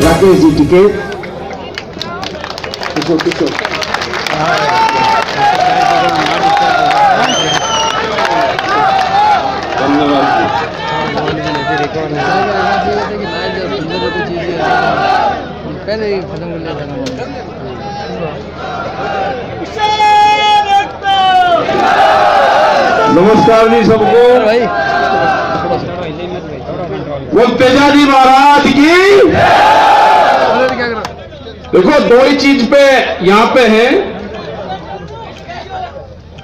Rakesh ji ticket किशोर पहले ही खत्म कर लिया था। नमस्कार जी सबको। वो तेजाजी महाराज की। देखो दो ही चीज पे यहां पे है।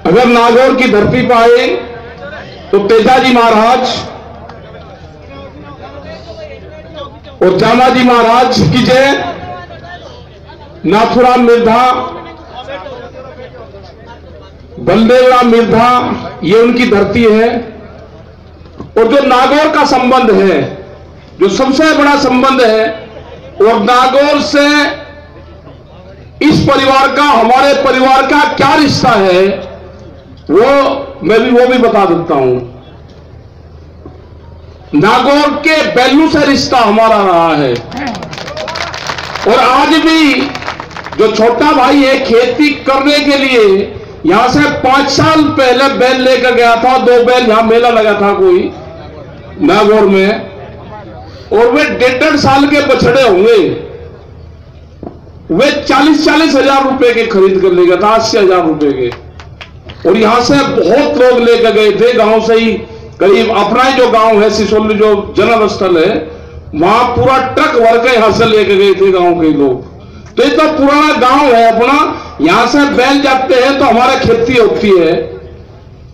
अगर नागौर की धरती पर आए तो तेजाजी महाराज और जामाजी महाराज की जय, नाथुराम मिर्धा, बलदेवराम मिर्धा, ये उनकी धरती है। और जो नागौर का संबंध है, जो सबसे बड़ा संबंध है, और नागौर से इस परिवार का, हमारे परिवार का क्या रिश्ता है, मैं भी बता देता हूं। नागौर के बैलू से रिश्ता हमारा रहा है। और आज भी जो छोटा भाई है, खेती करने के लिए यहां से 5 साल पहले बैल लेकर गया था। 2 बैल, यहां मेला लगा था कोई नागौर में, और वे 1.5 साल के बछड़े होंगे। वे 40-40 हजार रुपए के खरीद कर ले गया था, 80 हजार रुपए के। और यहां से बहुत लोग लेकर गए थे, गांव से ही, करीब अपना ही जो गांव है सिसोली, जो जन्म स्थल है, वहां पूरा ट्रक भर के यहां से लेकर गए थे गांव के लोग। तो ये तो पुराना गांव है अपना। यहां से बैल जाते हैं तो हमारा खेती होती है,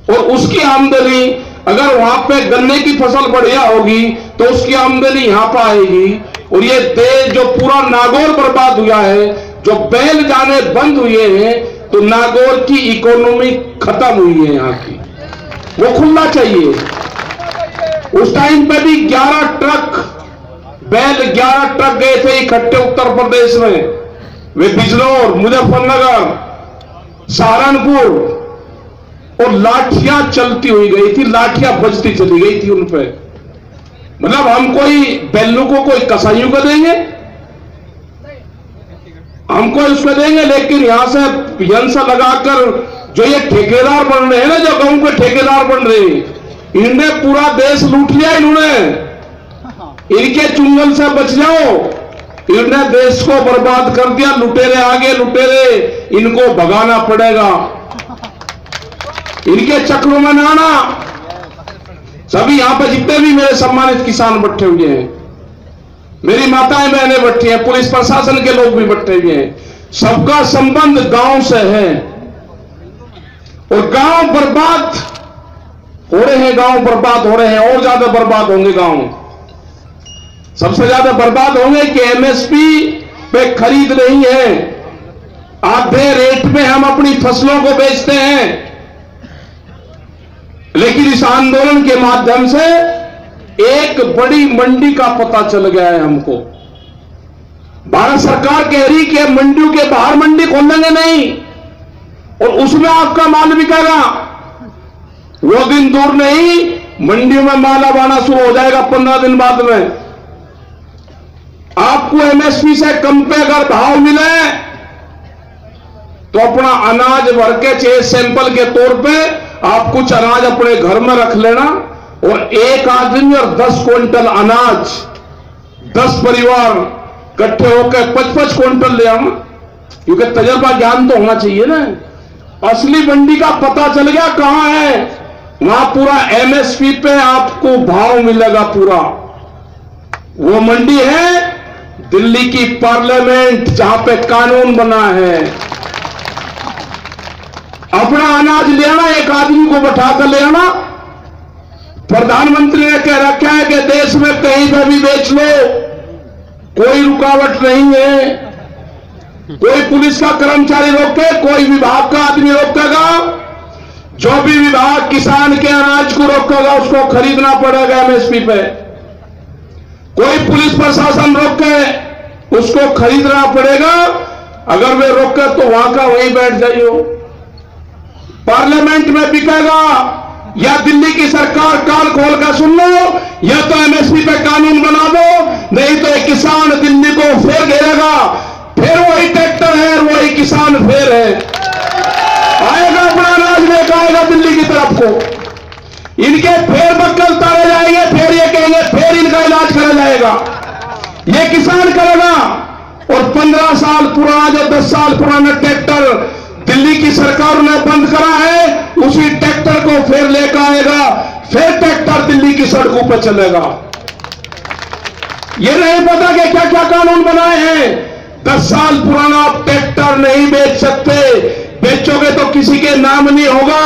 और उसकी आमदनी, अगर वहां पे गन्ने की फसल बढ़िया होगी तो उसकी आमदनी यहां पर आएगी। और ये देश जो पूरा नागौर बर्बाद हुआ है, जो बैल जाने बंद हुए हैं, तो नागौर की इकोनॉमी खत्म हुई है यहां की। वो खुलना चाहिए। उस टाइम पे भी 11 ट्रक बैल, 11 ट्रक गए थे इकट्ठे उत्तर प्रदेश में। वे बिजनौर, मुजफ्फरनगर, सहारनपुर, और लाठियां चलती हुई गई थी, लाठियां बजती चली गई थी उन पे। मतलब हम कोई बैलों को कोई कसाईयों को देंगे, हमको उसको देंगे, लेकिन यहां से यंत्र लगाकर जो ये ठेकेदार बन रहे हैं ना, जो गांव के ठेकेदार बन रहे हैं, इन्होंने पूरा देश लूट लिया। इन्होंने, इनके चुंगल से बच जाओ, इन्होंने देश को बर्बाद कर दिया। लुटेरे आगे लुटेरे, इनको भगाना पड़ेगा, इनके चक्रों में ना आना। सभी यहां पर जितने भी मेरे सम्मानित किसान बैठे हुए हैं, मेरी माताएं बहनें बैठी हैं, पुलिस प्रशासन के लोग भी बैठे हुए हैं, सबका संबंध गांव से है। और गांव बर्बाद हो रहे हैं, गांव बर्बाद हो रहे हैं, और ज्यादा बर्बाद होंगे गांव। सबसे ज्यादा बर्बाद होंगे कि एमएसपी पे खरीद नहीं है, आधे रेट में हम अपनी फसलों को बेचते हैं। लेकिन इस आंदोलन के माध्यम से एक बड़ी मंडी का पता चल गया है हमको। भारत सरकार कह रही कि मंडियों के बाहर मंडी खोलेंगे नहीं, और उसमें आपका माल बिकेगा। वो दिन दूर नहीं, मंडियों में माल अब आना शुरू हो जाएगा 15 दिन बाद में। आपको एमएसपी से कम पे अगर भाव मिले तो अपना अनाज भर के, चाहे सैंपल के तौर पे आप कुछ अनाज अपने घर में रख लेना, और एक आदमी और 10 क्विंटल अनाज, 10 परिवार इकट्ठे होकर 55 क्विंटल ले आना। क्योंकि तजर्बा ज्ञान तो होना चाहिए ना। असली मंडी का पता चल गया कहां है, वहां पूरा एमएसपी पे आपको भाव मिलेगा पूरा। वो मंडी है दिल्ली की पार्लियामेंट, जहां पे कानून बना है। अपना अनाज ले आना, एक आदमी को बैठाकर ले आना। प्रधानमंत्री ने कह रखा है कि देश में कहीं पर भी बेच लो, कोई रुकावट नहीं है, कोई पुलिस का कर्मचारी रोके, कोई विभाग का आदमी रोकेगा। जो भी विभाग किसान के अनाज को रोकेगा उसको खरीदना पड़ेगा एमएसपी पे। कोई पुलिस प्रशासन रोके उसको खरीदना पड़ेगा। अगर वे रोके तो वहां का वहीं बैठ जाइयो। पार्लियामेंट में बिकेगा, या दिल्ली की सरकार कान खोल कर सुन लो, या तो एमएसपी पे कानून बना दो, नहीं तो एक किसान दिल्ली को फिर घेरेगा, फिर वही ट्रैक्टर है, वही किसान फिर है, आएगा अपना अनाज लेकर आएगा दिल्ली की तरफ को, इनके फिर बक्कल तारे जाएंगे, फिर ये कहेंगे, फिर इनका इलाज करा जाएगा, ये किसान करेगा। और 15 साल पुराना, जो 10 साल पुराना ट्रैक्टर दिल्ली की सरकार ने बंद करा है, उसी ट्रैक्टर को फिर लेकर आएगा, फिर ट्रैक्टर दिल्ली की सड़कों पर चलेगा। ये नहीं पता कि क्या क्या कानून बनाए हैं। 10 साल पुराना आप ट्रैक्टर नहीं बेच सकते, बेचोगे तो किसी के नाम नहीं होगा,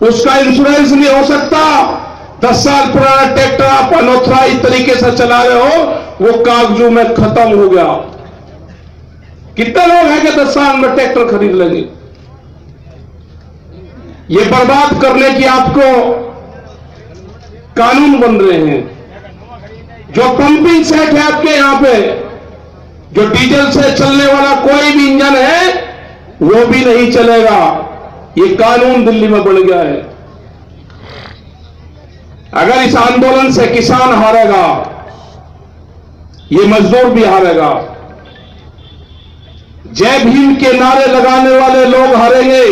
उसका इंश्योरेंस नहीं हो सकता। 10 साल पुराना ट्रैक्टर आप अनऑथराइज तरीके से चला रहे हो, वो कागजों में खत्म हो गया। कितने लोग हैं कि 10 साल में ट्रैक्टर खरीद लेंगे? ये बर्बाद करने की आपको कानून बन रहे हैं। जो पंपिंग सेट है आपके यहां पे, जो डीजल से चलने वाला कोई भी इंजन है, वो भी नहीं चलेगा। ये कानून दिल्ली में बन गया है। अगर इस आंदोलन से किसान हारेगा, ये मजदूर भी हारेगा। जय भीम के नारे लगाने वाले लोग हारेंगे,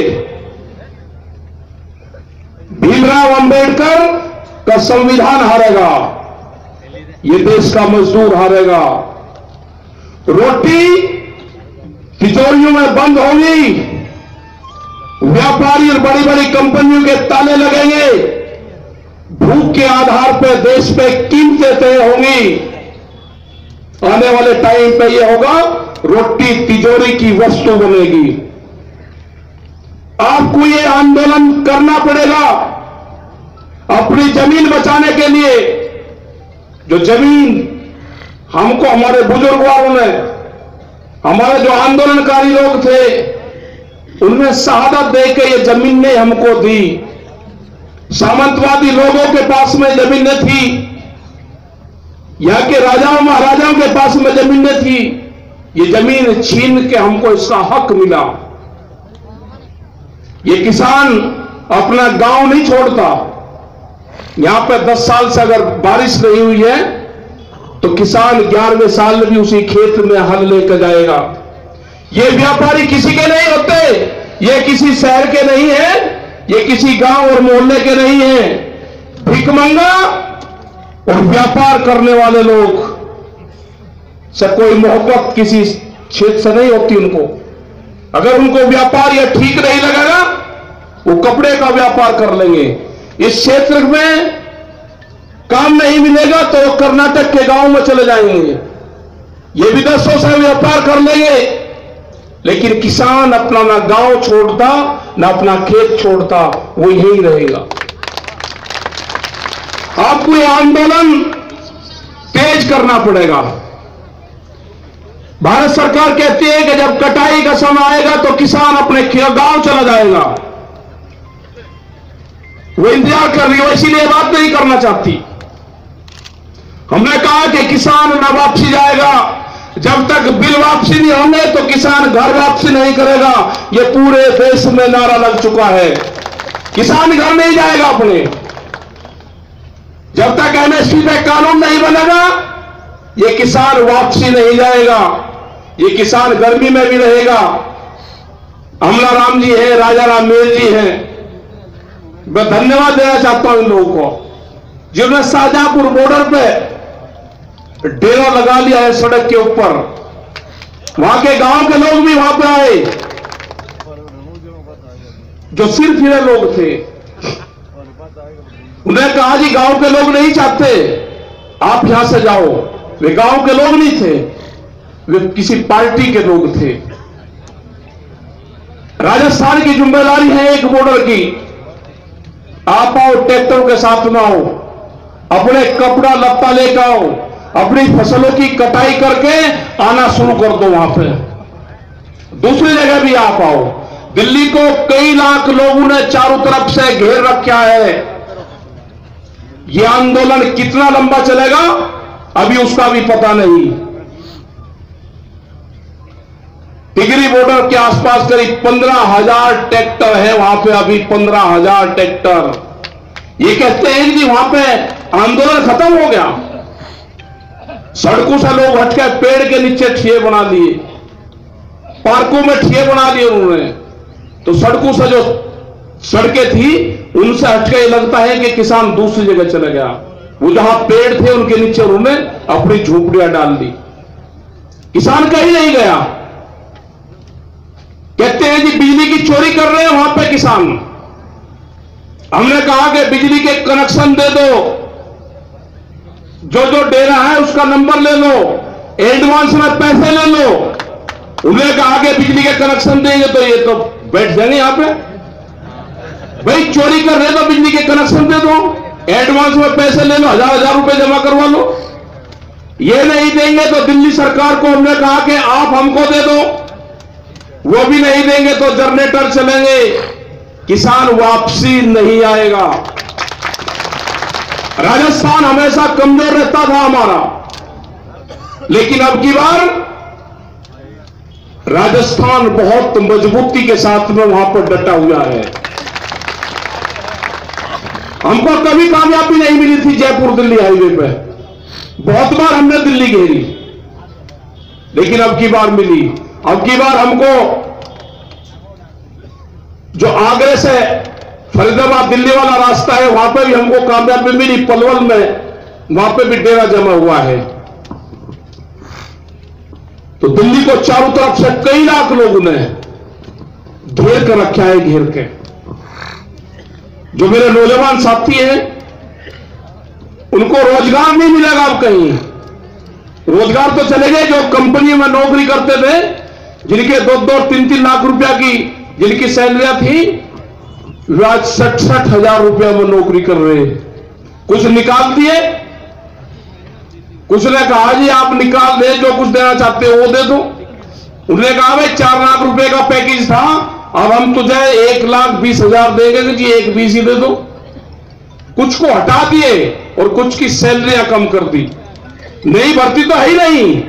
भीमराव अंबेडकर का संविधान हारेगा, ये देश का मजदूर हारेगा। रोटी तिजोरियों में बंद होगी, व्यापारी और बड़ी बड़ी कंपनियों के ताले लगेंगे, भूख के आधार पर देश पे कीमतें तय होंगी। आने वाले टाइम पे ये होगा, रोटी तिजोरी की वस्तु बनेगी। आपको ये आंदोलन करना पड़ेगा अपनी जमीन बचाने के लिए। जो जमीन हमको हमारे बुजुर्ग वालों ने, हमारे जो आंदोलनकारी लोग थे, उनमें शहादत देकर ये जमीन ने हमको दी। सामंतवादी लोगों के पास में जमीन न थी, यहां के राजाओं महाराजाओं के पास में जमीन न थी। ये जमीन छीन के हमको इसका हक मिला। ये किसान अपना गांव नहीं छोड़ता। यहां पे 10 साल से अगर बारिश नहीं हुई है तो किसान 11वें साल में भी उसी खेत में हल लेकर जाएगा। ये व्यापारी किसी के नहीं होते, ये किसी शहर के नहीं है, ये किसी गांव और मोहल्ले के नहीं है। भिखमंगा और व्यापार करने वाले लोग से कोई मोहब्बत किसी क्षेत्र से नहीं होती उनको। अगर उनको व्यापार या ठीक नहीं लगेगा, वो कपड़े का व्यापार कर लेंगे। इस क्षेत्र में काम नहीं मिलेगा तो वो कर्नाटक के गांव में चले जाएंगे, ये विदेशों से व्यापार कर लेंगे। लेकिन किसान अपना ना गांव छोड़ता, ना अपना खेत छोड़ता, वो यही रहेगा। आपको ये आंदोलन तेज करना पड़ेगा। भारत सरकार कहती है कि जब कटाई का समय आएगा तो किसान अपने गांव चला जाएगा, वो इंतजार कर रही है, इसीलिए बात नहीं करना चाहती। हमने कहा कि किसान न वापसी जाएगा, जब तक बिल वापसी नहीं होंगे तो किसान घर वापसी नहीं करेगा। ये पूरे देश में नारा लग चुका है, किसान घर नहीं जाएगा अपने। जब तक एमएसपी पे कानून नहीं बनेगा, ये किसान वापसी नहीं जाएगा। ये किसान गर्मी में भी रहेगा। अमला राम जी है, राजा राम मेल जी हैं, मैं धन्यवाद देना चाहता हूं इन लोगों को जिन्होंने शाहजहांपुर बॉर्डर पे डेरा लगा लिया है सड़क के ऊपर। वहां के गांव के लोग भी वहां पे आए, जो सिर फिरे लोग थे। उन्हें कहा जी गांव के लोग नहीं चाहते आप यहां से जाओ। वे गांव के लोग नहीं थे, वे किसी पार्टी के लोग थे। राजस्थान की जिम्मेदारी है एक बॉर्डर की। आप आओ, ट्रैक्टर के साथ में आओ, अपने कपड़ा लत्ता लेकर आओ, अपनी फसलों की कटाई करके आना शुरू कर दो वहां पे। दूसरी जगह भी आप आओ। दिल्ली को कई लाख लोगों ने चारों तरफ से घेर रखा है। यह आंदोलन कितना लंबा चलेगा अभी उसका भी पता नहीं। टिगरी बॉर्डर के आसपास करीब 15,000 ट्रैक्टर है वहां पे, अभी 15,000 ट्रैक्टर। ये कहते हैं कि वहां पे आंदोलन खत्म हो गया। सड़कों से लोग हटके पेड़ के नीचे ठिये बना लिए, पार्कों में ठिये बना लिए उन्होंने। तो सड़कों से जो सड़कें थी उनसे हटके लगता है कि किसान दूसरी जगह चला गया। वो जहां पेड़ थे उनके नीचे उन्होंने अपनी झोपड़ियां डाल दी। किसान कहीं नहीं गया। कहते हैं जी बिजली की चोरी कर रहे हैं वहां पे किसान। हमने कहा कि बिजली के कनेक्शन दे दो, जो जो दे रहा है उसका नंबर ले लो, एडवांस में पैसे ले लो। उन्होंने कहा कि बिजली के कनेक्शन देंगे तो ये तो बैठ जाएंगे यहां पे। भाई चोरी कर रहे तो बिजली के कनेक्शन दे दो, एडवांस में पैसे ले लो, 1000 रुपए जमा करवा लो। ये नहीं देंगे तो दिल्ली सरकार को हमने कहा कि आप हमको दे दो, वो भी नहीं देंगे तो जनरेटर चलेंगे, किसान वापसी नहीं आएगा। राजस्थान हमेशा कमजोर रहता था हमारा, लेकिन अब की बार राजस्थान बहुत मजबूती के साथ में वहां पर डटा हुआ है। हमको कभी कामयाबी नहीं मिली थी जयपुर दिल्ली हाईवे पे, बहुत बार हमने दिल्ली घेरी, लेकिन अब की बार मिली। अब की बार हमको जो आगरे से फरीदाबाद दिल्ली वाला रास्ता है वहां पे भी हमको कामयाबी मिली। पलवल में वहां पे भी डेरा जमा हुआ है। तो दिल्ली को चारों तरफ से कई लाख लोगों ने घेर कर रखा है, घेर के। जो मेरे नौजवान साथी हैं उनको रोजगार नहीं मिलेगा अब कहीं। रोजगार तो चले गए जो कंपनी में नौकरी करते थे, जिनके 2-2, 3-3 लाख रुपया की जिनकी सैलरियां थी, वे आज 60-60 रुपया में नौकरी कर रहे हैं। कुछ निकाल दिए, कुछ ने कहा जी आप निकाल दे, जो कुछ देना चाहते हो वो दे दो। उन्होंने कहा भाई 4 लाख रुपए का पैकेज था, अब हम तुझे 1,20,000 देंगे तो जी 1,20,000 ही दे दो। कुछ को हटा दिए और कुछ की सैलरियां कम कर दी। नई भर्ती तो है ही नहीं।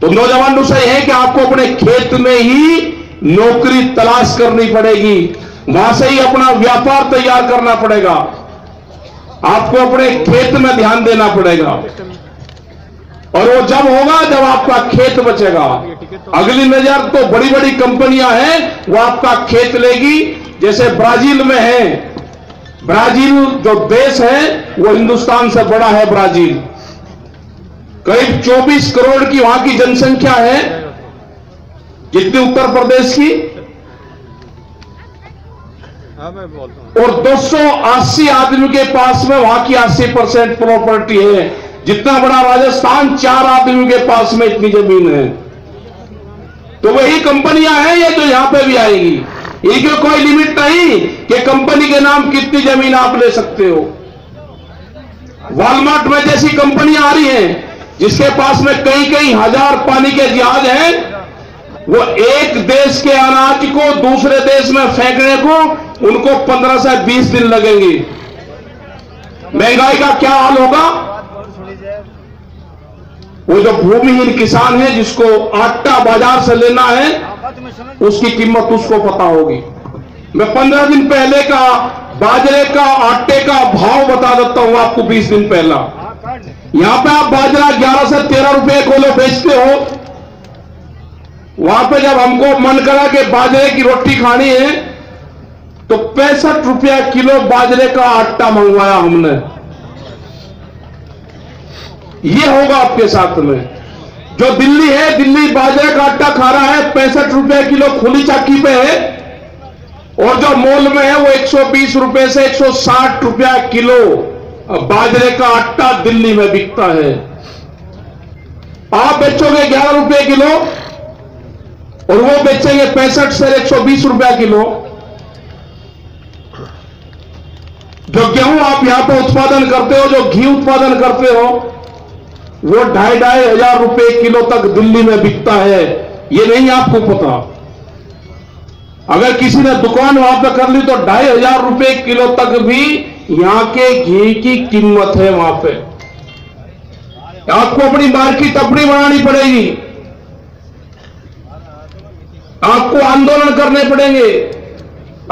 तो नौजवानों से है कि आपको अपने खेत में ही नौकरी तलाश करनी पड़ेगी, वहां से ही अपना व्यापार तैयार करना पड़ेगा। आपको अपने खेत में ध्यान देना पड़ेगा, और वो जब होगा जब आपका खेत बचेगा। अगली नजर तो बड़ी बड़ी कंपनियां हैं वो आपका खेत लेगी, जैसे ब्राजील में है। ब्राजील जो देश है वो हिंदुस्तान से बड़ा है। ब्राजील करीब 24 करोड़ की वहां की जनसंख्या है, जितनी उत्तर प्रदेश की, और 280 आदमी के पास में वहां की 80% प्रॉपर्टी है। जितना बड़ा राजस्थान, 4 आदमी के पास में इतनी जमीन है। तो वही कंपनियां हैं ये जो यहां पे भी आएगी। इनकी कोई लिमिट नहीं कि कंपनी के नाम कितनी जमीन आप ले सकते हो। वॉलमार्ट में जैसी कंपनियां आ रही हैं जिसके पास में कई हजार पानी के जहाज हैं, वो एक देश के अनाज को दूसरे देश में फेंकने को उनको 15 से 20 दिन लगेंगे। महंगाई का क्या हाल होगा? वो जो भूमिहीन किसान है जिसको आटा बाजार से लेना है, उसकी कीमत उसको पता होगी। मैं 15 दिन पहले का बाजरे का, आटे का भाव बता देता हूं आपको। 20 दिन पहला यहां पे आप बाजरा 11 से 13 रुपए किलो बेचते हो। वहां पे जब हमको मन करा कि बाजरे की रोटी खानी है तो 65 रुपया किलो बाजरे का आटा मंगवाया हमने। ये होगा आपके साथ में। जो दिल्ली है, दिल्ली बाजरे का आटा खा रहा है 65 रुपया किलो खुली चाकी पे है, और जो मॉल में है वो 120 रुपए से 160 रुपया किलो बाजरे का आटा दिल्ली में बिकता है। आप बेचोगे 11 रुपए किलो और वो बेचेंगे 65 से 120 रुपया किलो। जो गेहूं आप यहां पर उत्पादन करते हो, जो घी उत्पादन करते हो, वो 2,500 रुपए किलो तक दिल्ली में बिकता है। ये नहीं आपको पता। अगर किसी ने दुकान वहां पर कर ली तो 2,500 रुपए किलो तक भी यहां के घी की कीमत है वहां पे। आपको अपनी मार्केट अपनी बनानी पड़ेगी, आपको आंदोलन करने पड़ेंगे,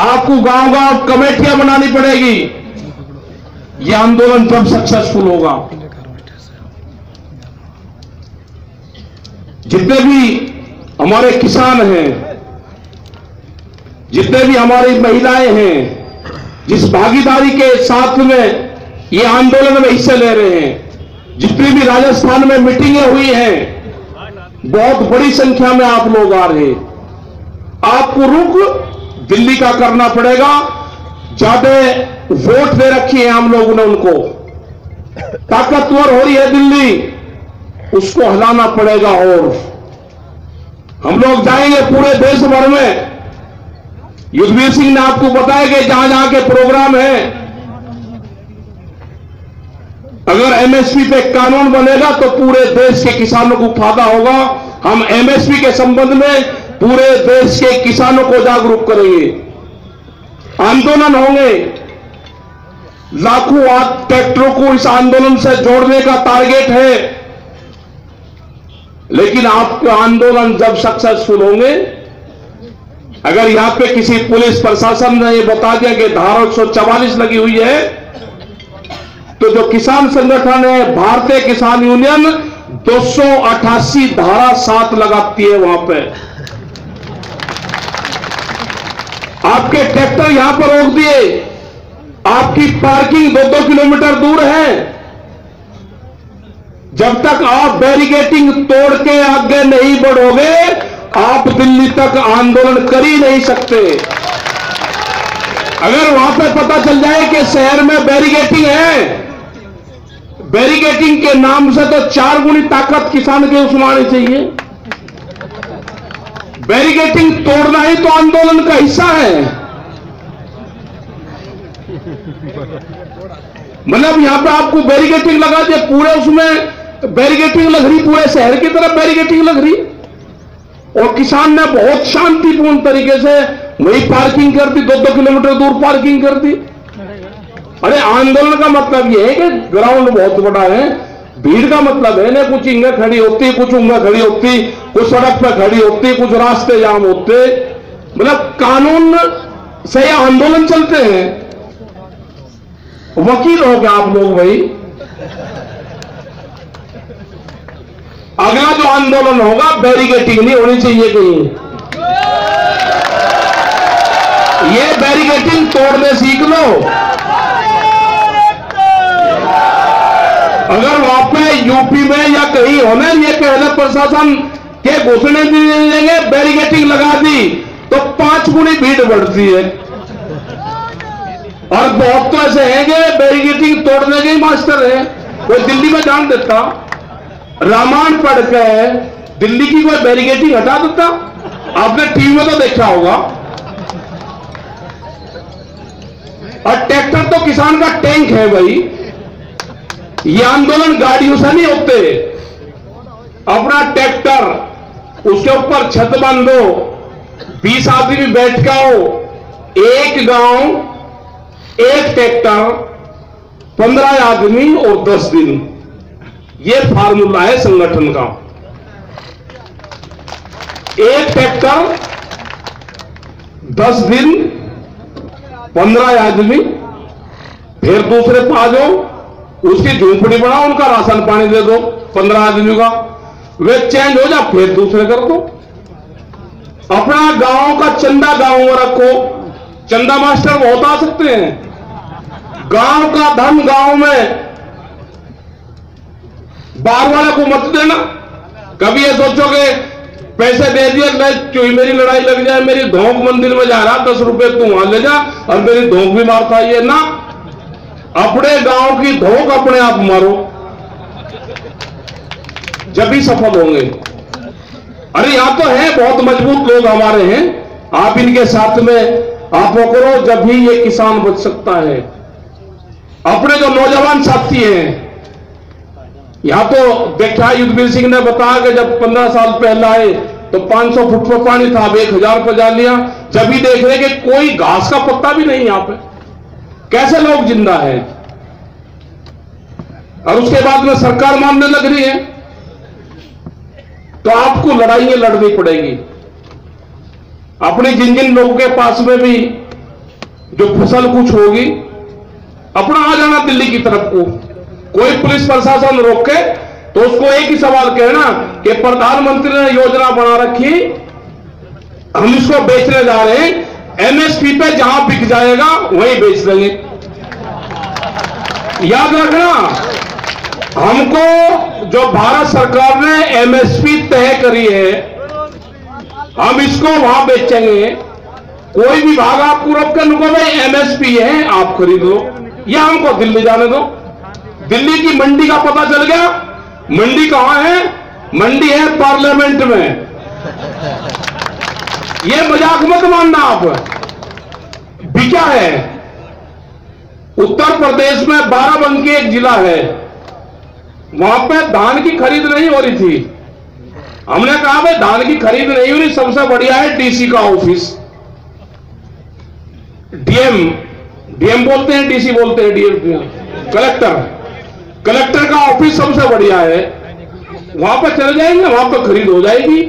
आपको गांव-गांव कमेटियां बनानी पड़ेगी। ये आंदोलन जब सक्सेसफुल होगा, जितने भी हमारे किसान हैं, जितने भी हमारी महिलाएं हैं, जिस भागीदारी के साथ में ये आंदोलन में हिस्से ले रहे हैं, जितनी भी राजस्थान में मीटिंगें हुई हैं, बहुत बड़ी संख्या में आप लोग आ रहे हैं। आपको रुख दिल्ली का करना पड़ेगा। ज्यादा वोट दे रखी है हम लोगों ने उनको, ताकतवर हो रही है दिल्ली, उसको हिलाना पड़ेगा। और हम लोग जाएंगे पूरे देश भर में। युद्धवीर सिंह ने आपको बताया कि जहां जहां के प्रोग्राम है, अगर एमएसपी पे कानून बनेगा तो पूरे देश के किसानों को फायदा होगा। हम एमएसपी के संबंध में पूरे देश के किसानों को जागरूक करेंगे, आंदोलन होंगे। लाखों ट्रैक्टरों को इस आंदोलन से जोड़ने का टारगेट है। लेकिन आपके आंदोलन जब सक्सेसफुल होंगे, अगर यहां पे किसी पुलिस प्रशासन ने ये बता दिया कि धारा 144 लगी हुई है, तो जो किसान संगठन है भारतीय किसान यूनियन 288 धारा 7 लगाती है वहां पे। आपके ट्रैक्टर यहां पर रोक दिए, आपकी पार्किंग 2-2 किलोमीटर दूर है। जब तक आप बैरिकेडिंग तोड़ के आगे नहीं बढ़ोगे, आप दिल्ली तक आंदोलन कर ही नहीं सकते। अगर वहां पे पता चल जाए कि शहर में बैरिकेडिंग है, बैरिकेडिंग के नाम से तो 4 गुनी ताकत किसान के उसमें आनी चाहिए। बैरिकेडिंग तोड़ना ही तो आंदोलन का हिस्सा है। मतलब यहां पे आपको बैरिकेडिंग लगा दिया, पूरे उसमें बैरिकेडिंग लग रही, पूरे शहर की तरफ बैरिकेडिंग लग रही, और किसान ने बहुत शांतिपूर्ण तरीके से वही पार्किंग कर दी, 2-2 किलोमीटर दूर पार्किंग कर दी। अरे आंदोलन का मतलब यह है कि ग्राउंड बहुत बड़ा है। भीड़ का मतलब है ना, कुछ इंगे खड़ी होती, कुछ उंगे खड़ी होती, कुछ सड़क पर खड़ी होती, कुछ रास्ते जाम होते। मतलब कानून से आंदोलन चलते हैं। वकील हो गया आप लोग भाई। अगला जो आंदोलन होगा, बैरिकेडिंग नहीं होनी चाहिए कहीं। ये बैरिकेडिंग तोड़ने सीख लो। अगर वहां पे यूपी में या कहीं होने ये कहना प्रशासन के घोषणा देंगे बैरिकेडिंग लगा दी, तो 5 गुनी भीड़ बढ़ती है। और बहुत तो ऐसे हैं कि बैरिकेडिंग तोड़ने के ही मास्टर है। कोई दिल्ली में जान देता, रामायण पढ़ के दिल्ली की कोई बैरिकेडिंग हटा देता। आपने टीवी में तो देखा होगा। और ट्रैक्टर तो किसान का टैंक है भाई। ये आंदोलन गाड़ियों से नहीं होते। अपना ट्रैक्टर, उसके ऊपर छत बांधो, 20 आदमी बैठ के आओ, एक गांव, एक ट्रैक्टर, 15 आदमी और 10 दिन। ये फार्मूला है संगठन का। एक ट्रैक्टर, 10 दिन, 15 आदमी, फिर दूसरे पे आ जाओ, उसकी झोंपड़ी बनाओ, उनका राशन पानी दे दो 15 आदमी का, वे चेंज हो जा, फिर दूसरे कर दो। अपना गांव का चंदा गांव में रखो। चंदा मास्टर बहुत आ सकते हैं। गांव का धन गांव में, बाहर वाले को मत देना। कभी ये सोचोगे पैसे दे दिए, मेरी लड़ाई लग जाए, मेरी धोख मंदिर में जा रहा, 10 रुपए तू वहां ले जा और मेरी धोख भी मारता। ये ना, अपने गांव की धोख अपने आप मारो, जब भी सफल होंगे। अरे यहां तो है बहुत मजबूत लोग हमारे हैं, आप इनके साथ में आप वो करो, जब भी ये किसान बच सकता है। अपने जो नौजवान साथी हैं, यहां तो देखा युद्धवीर सिंह ने बताया कि जब 15 साल पहले आए तो 500 फुट पर पानी था, अब 1000 पर जा लिया। जब भी देख रहे कि कोई घास का पत्ता भी नहीं यहां पे, कैसे लोग जिंदा है। और उसके बाद में सरकार मानने लग रही है, तो आपको लड़ाइयां लड़नी पड़ेगी। अपने जिन जिन लोगों के पास में भी जो फसल कुछ होगी, अपना आ जाना दिल्ली की तरफ को। कोई पुलिस प्रशासन रोके तो उसको एक ही सवाल कहना कि प्रधानमंत्री ने योजना बना रखी, हम इसको बेचने जा रहे हैं, एमएसपी पे जहां बिक जाएगा वहीं बेच देंगे। याद रखना, हमको जो भारत सरकार ने एमएसपी तय करी है, हम इसको वहां बेचेंगे। कोई भी भाग आप पूरब के नुको भाई एमएसपी है, आप खरीद लो, या हमको दिल्ली जाने दो। दिल्ली की मंडी का पता चल गया। मंडी कहां है? मंडी है पार्लियामेंट में। ये मजाक मत मानना आप। बिका है। उत्तर प्रदेश में बाराबंकी एक जिला है, वहां पे धान की खरीद नहीं हो रही थी। हमने कहा भाई धान की खरीद नहीं हो रही, सबसे बढ़िया है डीसी का ऑफिस। डीएम बोलते हैं, डीसी बोलते हैं, डीएम कलेक्टर का ऑफिस सबसे बढ़िया है। वहां पर चले जाएंगे, वहां पर खरीद हो जाएगी।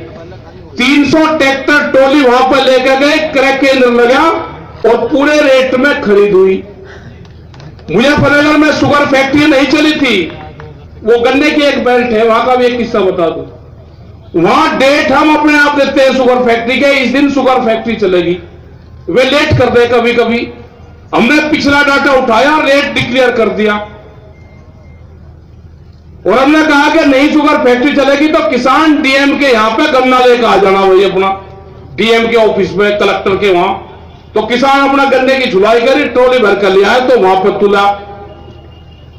300 ट्रैक्टर ट्रॉली वहां पर लेकर गए, क्रय केंद्र लगा और पूरे रेट में खरीद हुई। मुजफ्फरनगर में शुगर फैक्ट्री नहीं चली थी, वो गन्ने की एक बेल्ट है, वहां का भी एक किस्सा बता दो। वहां डेट हम अपने आप देते हैं शुगर फैक्ट्री के, इस दिन शुगर फैक्ट्री चलेगी। वे लेट कर दे कभी कभी। हमने पिछला डाटा उठाया, रेट डिक्लेयर कर दिया और हमने कहा कि नहीं शुगर फैक्ट्री चलेगी तो किसान डीएम के यहां पे गन्ना लेकर आ जाना भाई अपना, डीएम के ऑफिस में, कलेक्टर के वहां। तो किसान अपना गन्ने की झुलाई करी, ट्रॉली भर कर ले आए, तो वहां पर तुला।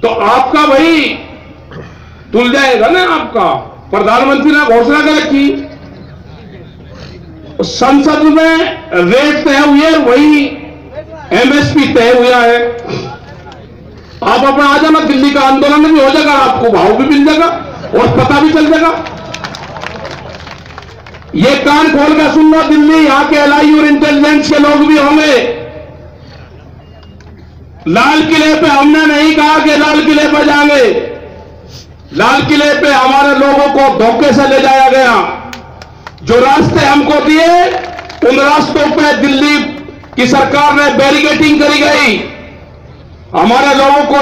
तो आपका भाई तुल जाएगा ना आपका। प्रधानमंत्री ने घोषणा कर रखी, संसद में रेट तय हुए, वही एमएसपी तय हुआ है। आप अपना आ जाना, दिल्ली का आंदोलन भी हो जाएगा, आपको भाव भी मिल जाएगा और पता भी चल जाएगा। ये कान खोल कर सुन लो, दिल्ली यहां के एलआई और इंटेलिजेंस के लोग भी होंगे। लाल किले पे हमने नहीं कहा कि लाल किले पर जाएंगे। लाल किले पे हमारे लोगों को धोखे से ले जाया गया। जो रास्ते हमको दिए, उन रास्तों पे दिल्ली की सरकार ने बैरिकेडिंग करी गई। हमारे लोगों को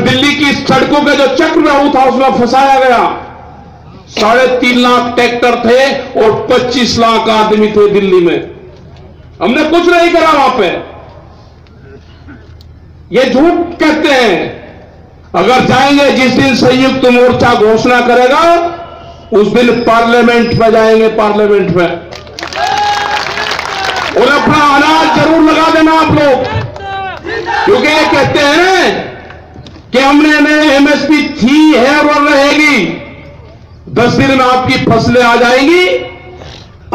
दिल्ली की सड़कों के जो चक्रव्यूह था उसमें फंसाया गया। 3.5 लाख ट्रैक्टर थे और 25 लाख आदमी थे दिल्ली में। हमने कुछ नहीं करा वहां पे। ये झूठ कहते हैं। अगर जाएंगे, जिस दिन संयुक्त मोर्चा घोषणा करेगा उस दिन पार्लियामेंट में जाएंगे, पार्लियामेंट में। और अपना अनाज जरूर लगा देना आप लोग, क्योंकि ये कहते हैं कि हमने एमएसपी थी, है और रहेगी। 10 दिन में आपकी फसलें आ जाएंगी,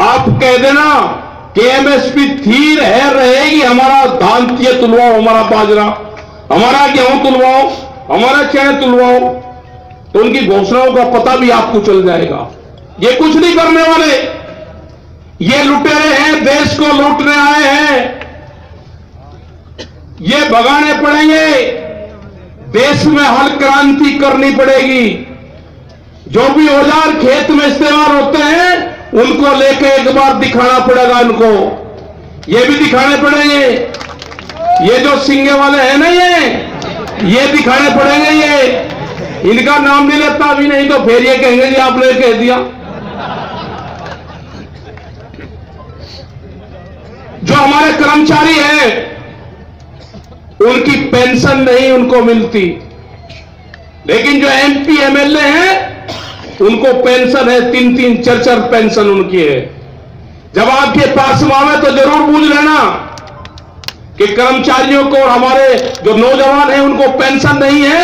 आप कह देना कि एमएसपी थी, है, रहेगी। हमारा धान ये तुलवाओ, हमारा बाजरा, हमारा गेहूं तुलवाओ, हमारा चने तुलवाओ, तो उनकी घोषणाओं का पता भी आपको चल जाएगा। ये कुछ नहीं करने वाले, ये लुटेरे हैं, देश को लूटने आए हैं। ये भगाने पड़ेंगे, देश में हल क्रांति करनी पड़ेगी। जो भी औजार खेत में इस्तेमाल होते हैं उनको लेके एक बार दिखाना पड़ेगा इनको। ये भी दिखाने पड़ेंगे। ये जो सिंगे वाले हैं ना, ये दिखाने पड़ेंगे। ये इनका नाम नहीं लेता अभी, नहीं तो फिर ये कहेंगे जी आपने कह दिया। जो हमारे कर्मचारी हैं उनकी पेंशन नहीं उनको मिलती, लेकिन जो एमपी एमएलए हैं उनको पेंशन है, 3-3, 4-4 पेंशन उनकी है। जब आपके पास में आवे तो जरूर पूछ लेना कि कर्मचारियों को और हमारे जो नौजवान हैं उनको पेंशन नहीं है।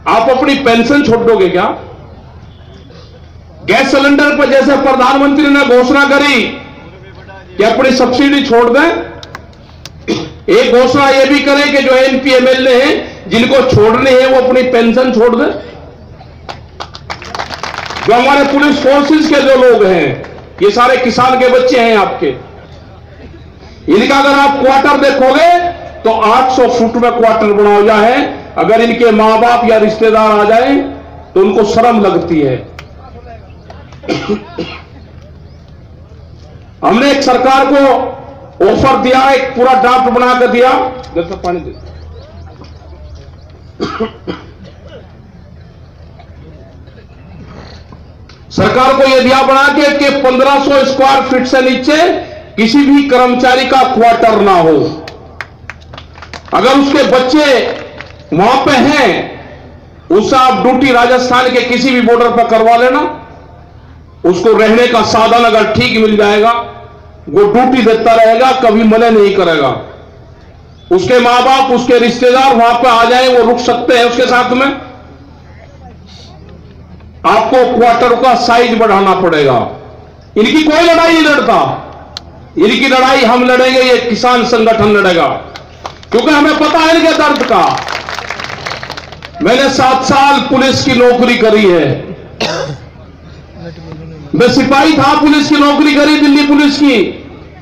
आप अपनी पेंशन छोड़ दोगे क्या? गैस सिलेंडर पर जैसे प्रधानमंत्री ने घोषणा करी कि अपनी सब्सिडी छोड़ दें, एक घोषणा यह भी करें कि जो एमपी एमएलए हैं जिनको छोड़ने हैं वो अपनी पेंशन छोड़ दें। जो हमारे पुलिस फोर्सेस के जो लोग हैं, ये सारे किसान के बच्चे हैं आपके। इनका अगर आप क्वार्टर देखोगे तो 800 फुट में क्वार्टर बना हुआ है। अगर इनके मां बाप या रिश्तेदार आ जाए तो उनको शर्म लगती है। हमने एक सरकार को ऑफर दिया, एक पूरा ड्राफ्ट बना कर दिया। पानी दे। सरकार को यह दिया बना के कि 1500 स्क्वायर फीट से नीचे किसी भी कर्मचारी का क्वार्टर ना हो। अगर उसके बच्चे वहां पे हैं, उससे आप ड्यूटी राजस्थान के किसी भी बॉर्डर पर करवा लेना, उसको रहने का साधन अगर ठीक मिल जाएगा, वो ड्यूटी देता रहेगा, कभी मना नहीं करेगा। उसके मां बाप, उसके रिश्तेदार वहां पे आ जाए, वो रुक सकते हैं उसके साथ में। आपको क्वार्टर का साइज बढ़ाना पड़ेगा। इनकी कोई लड़ाई नहीं लड़ता, इनकी लड़ाई हम लड़ेंगे, ये किसान संगठन लड़ेगा, क्योंकि हमें पता है इनके दर्द का। मैंने 7 साल पुलिस की नौकरी करी है, मैं सिपाही था, पुलिस की नौकरी करी, दिल्ली पुलिस की।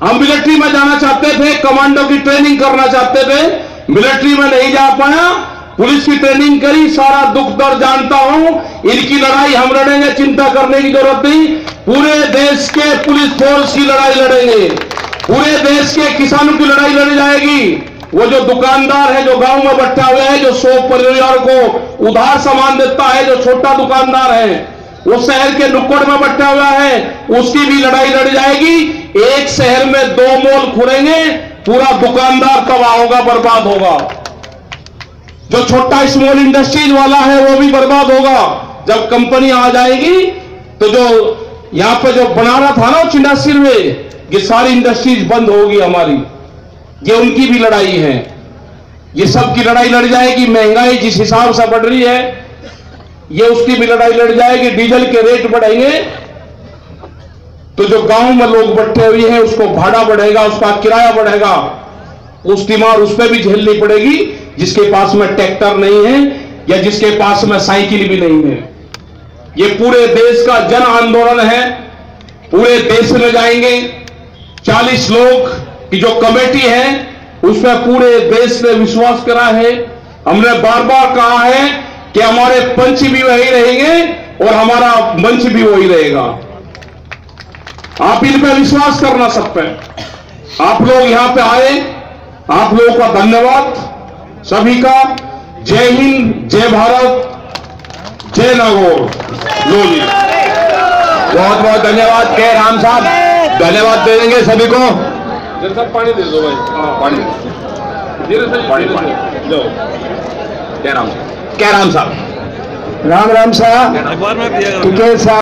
हम मिलिट्री में जाना चाहते थे, कमांडो की ट्रेनिंग करना चाहते थे, मिलिट्री में नहीं जा पाया, पुलिस की ट्रेनिंग करी, सारा दुख दर्द जानता हूं। इनकी लड़ाई हम लड़ेंगे, चिंता करने की जरूरत नहीं। पूरे देश के पुलिस फोर्स की लड़ाई लड़ेंगे, पूरे देश के किसानों की लड़ाई लड़ी जाएगी। वो जो दुकानदार है, जो गांव में बैठा हुआ है, जो 100 परिवार को उधार सामान देता है, जो छोटा दुकानदार है, वो शहर के नुक्कड़ में बैठा हुआ है, उसकी भी लड़ाई लड़ी जाएगी। एक शहर में 2 मॉल खुलेंगे, पूरा दुकानदार तबाह होगा, बर्बाद होगा। जो छोटा स्मॉल इंडस्ट्रीज वाला है वो भी बर्बाद होगा। जब कंपनी आ जाएगी तो जो यहां पे जो बना रहा था ना इंडस्ट्री में, ये सारी इंडस्ट्रीज बंद होगी हमारी। ये उनकी भी लड़ाई है, ये सब की लड़ाई लड़ जाएगी। महंगाई जिस हिसाब से बढ़ रही है, ये उसकी भी लड़ाई लड़ जाएगी। डीजल के रेट बढ़ेंगे तो जो गांव में लोग बैठे हुए हैं, उसको भाड़ा बढ़ेगा, उसका किराया बढ़ेगा, उसकी मार उस पर भी झेलनी पड़ेगी, जिसके पास में ट्रैक्टर नहीं है या जिसके पास में साइकिल भी नहीं है। ये पूरे देश का जन आंदोलन है, पूरे देश में जाएंगे। 40 लोग की जो कमेटी है, उसमें पूरे देश ने विश्वास करा है। हमने बार बार कहा है कि हमारे पंच भी वही रहेंगे और हमारा मंच भी वही रहेगा। आप इन पर विश्वास करना सकते हैं। आप लोग यहां पे आए, आप लोगों का धन्यवाद सभी का। जय हिंद, जय भारत, जय नागौर। लो जी, बहुत बहुत धन्यवाद के राम साहब, धन्यवाद दे देंगे सभी को। जैसा पानी दे दो भाई। हाँ, पानी धीरे से पानी लो। क्या राम साहब, राम राम साहब, अखबार में ठीक है साहब।